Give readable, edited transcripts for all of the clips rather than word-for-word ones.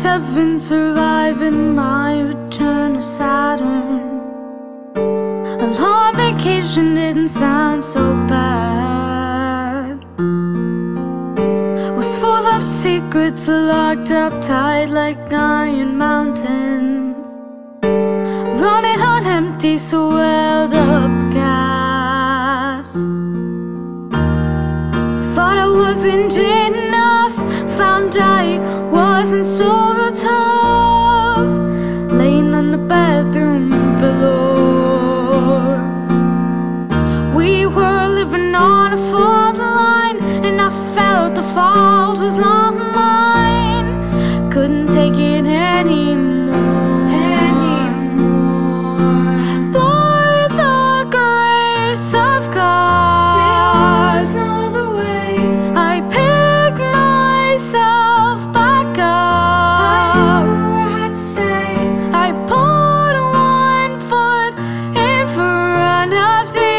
7 surviving my return to Saturn. A long vacation didn't sound so bad. Was full of secrets locked up tight like iron mountains, running on empty, swelled up gas. Thought I wasn't enough, found I wasn't so tough, laying on the bathroom floor. We were living on a fault line, and I felt the fault was not mine. Couldn't take it anymore. By the grace of God, there's no other way. I picked myself back up. I knew I had to stay. I put one foot in front of the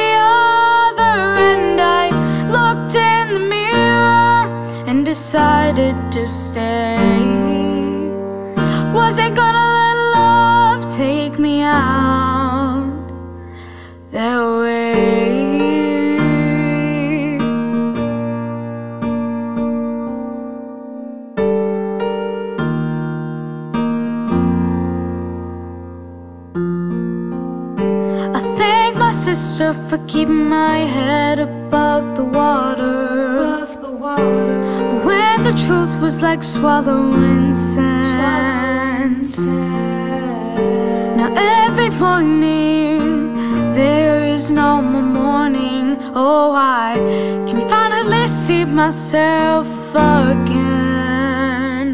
other, and I looked in the mirror and decided to stay. Wasn't gonna let love take me out that way. I thank my sister for keeping my head above the water, when the truth was like swallowing sand. Now every morning there is no more morning. Oh, I can finally see myself again.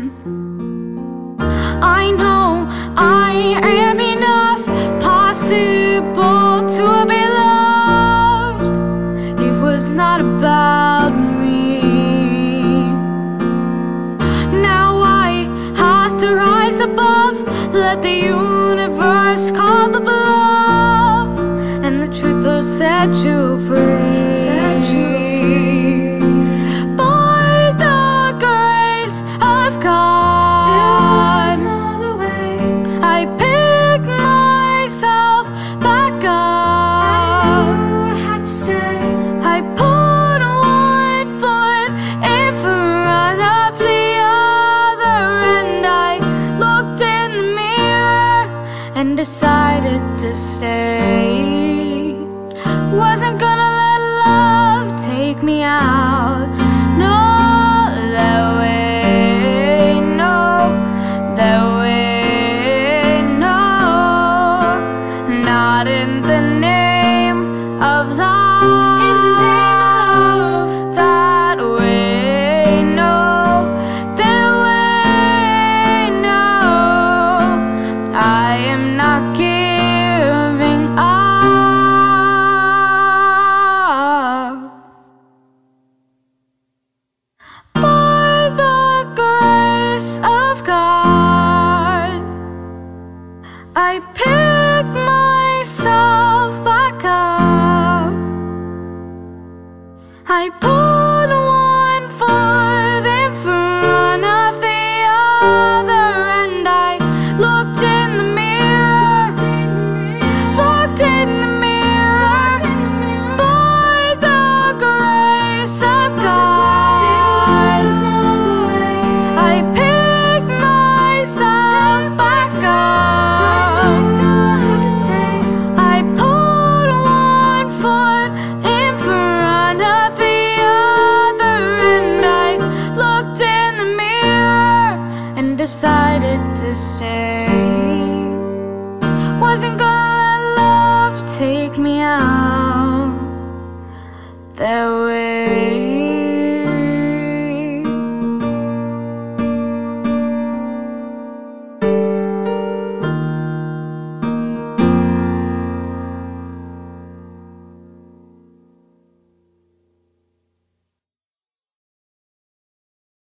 I know I am enough, possible to be loved. It was not about me. Now I have to rise above, let the universe call the bluff, and the truth will set you free. By the grace of God, there's no other way. I picked myself back up. I knew I had to stay. I put one foot in front of the other, and I looked in the mirror and decided to stay. Wasn't gonna let love take me out. No, that way, no, that way, no. Not in the name of love. In the name of that way, no, that way, no. I am not giving up. By the grace of God, I picked myself back up. I put one foot in front of the other, and I looked in the mirror, looked in the mirror. By the grace of God, I picked myself back up. I put one foot in front of the other, and I looked in the mirror and decided to stay. Wasn't gonna let love take me out.